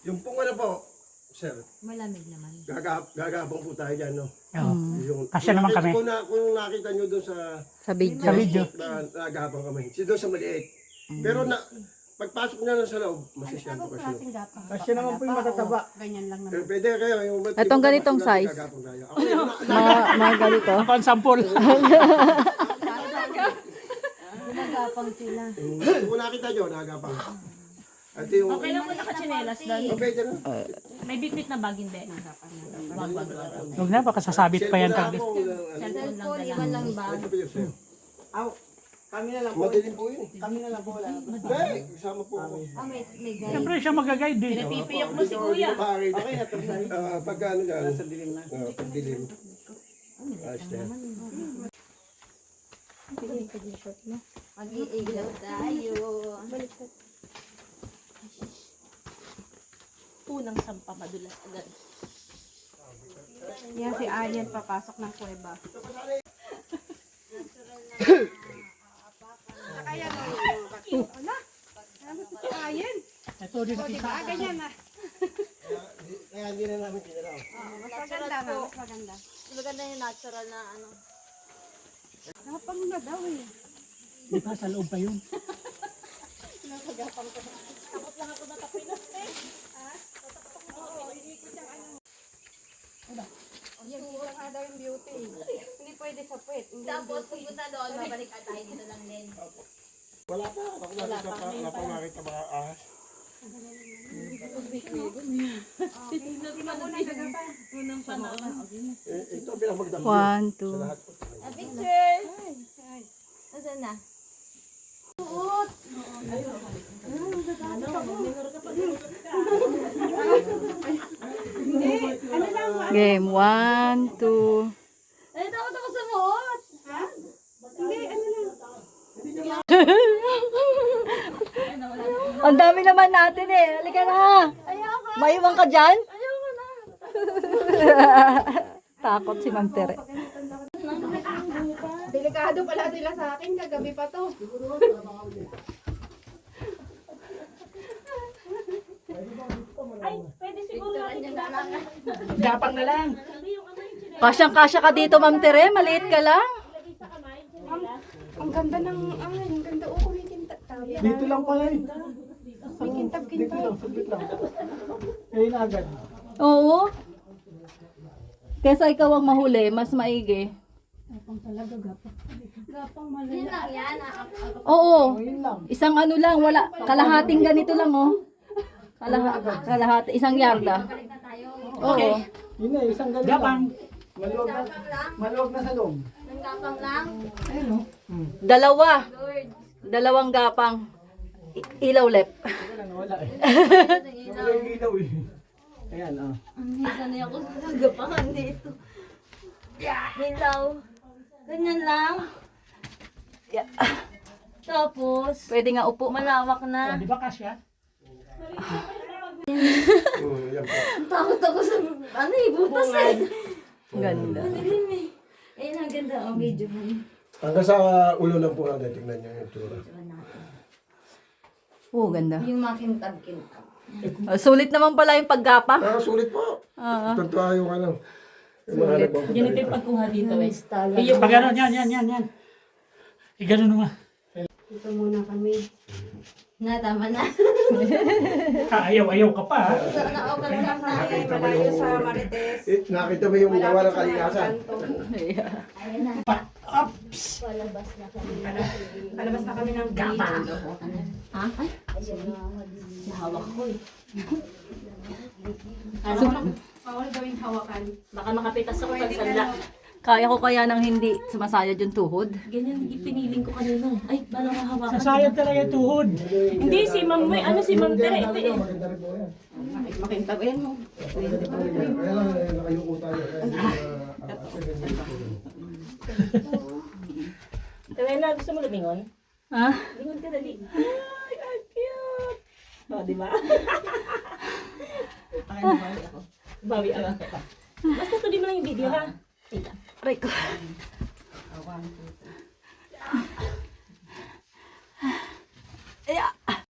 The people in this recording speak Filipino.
Yung pong ano po, sir, Malamig naman. gagabang po tayo dyan, no? Oo. Yung, Kasya naman kami. Kung nakita nyo doon Sa video. Sa video. nagabang kami. Si doon sa maliit. Pero pagpasok niya lang sa loob, masisyan po kasi. Kasi naman po yung matataba. Ganyan lang Pero naman. pwede kayo. Yung, Itong ganitong size. gagabang tayo. Ako Mga ganito. Ako ang sample. Gumagapang sila. kung nakita nyo, nagabang. At yung, Okay lang po nakachinelas doon. pwede na. May bitbit na bag, hindi. Wag. Huwag na, baka sasabit pa yan. Sige na Tag. ako, Cellphone, iwan lang ba? Ito po yun, sir. Aw, kami na lang po. Madilim po yun. Kami na lang po. Wala. Hindi, kasama po ako. May guide. Siyempre siya mag-guide din. Pinapipiyok mo si kuya. Okay na to. Pag ano dyan, Sa dilim na. pag dilim. Ayos na yan. Mag-iilaw tayo. Unang sampa madulas agad. Yan si Aryan papasok ng kuweba. Ito din kita. Kaya hindi na namin tinaraw. Maganda na, mas maganda. Maganda yung natural na ano. Nakapang na daw eh. Di ba sa loob pa yun? Yan, kulang nga daw yung beauty. Hindi pwede sa puwet. Tapos pupunta doon, babalik at tayo dito lang din. Wala pa. Wala pa makita mga ahas. Unang panahon. Ito ang pinamagdamag. 1, 2. Sa lahat po. A picture! Nasaan na? Game 1, 2. Ay, takot ako sa buhot! Ang dami naman natin eh. Halika na. Maiwan ka dyan? Ayoko na! Takot si Ma'am Tere. Delikado pala sila sa akin. Kagabi pa to. Ay, pwede siguro natin Gapang na lang. Kasyang-kasya ka dito, Ma'am Tere. Maliit ka lang. Ang ganda ng, ang ganda. Oh, kumikinta. Dito lang pala eh. May kintab-kintab. Dito lang, saglit lang. Ayun na agad. Oo. Kesa ikaw ang mahuli, mas maigi. Yun lang yan. Oo. Ayun lang. Isang ano lang, wala. Kalahating ganito lang, oh. Kalahati. Isang yarda. Oo. Yun na, isang ganun Gapang. lang. Maluwag na sa loob. Nanggapang lang. Ayun o. Dalawa. Dalawang gapang. Ilaw lep. Wala na, wala eh. Wala yung ilaw eh. Ayan ah. Ang sanay ako sa nanggapangan dito. Hilaw. Ganyan lang. Tapos, Pwede nga upo. malawak na. Di ba kasya? Yan po. Takot ako sa, ano eh, butas eh. Ganda. Madilim eh. Ayun, ang ganda ang video mo. Hanggang sa ulo ng po natin, tignan nyo yung tura. Oo, ganda. Yung makintab-kintab. Sulit naman pala yung paggapa. Sulit po. Tuntua yung ano. Yung mga nagpapunta Ganito dito. yung pagkuha dito eh. Pag ano, yan. Igano naman. Ito muna kami. Na, tama na. Ayaw ka pa ha. Naokal ka na. Nakita mo Malayo yung, sa Marites. nakita mo yung gawa ng kalikasan. Ayun na. Ops! Palabas na kami. Palabas na kami ng Gapa. Ha? Ay, nahawak ko eh. Bawal gawing hawakan. Baka makapitas ako pag sala. Kaya ko kaya nang hindi sumasayad yung tuhod. Ganyan, piniling ko kanina. Ay, paano mahawakan? Sasayad talaga yung tuhod. Hindi, si Ma'am May, ano si Ma'am Tere, ito eh. Maganda rin po yan. Makintabin mo. Kaya lang, nakayuko tayo. Tawena, gusto mo lumingon? Ha? Lingon ka dali. Ay, ang cute! O, di ba? Bawi ako. Basta tuloy mo lang yung video, ha? Tita. Aray ko.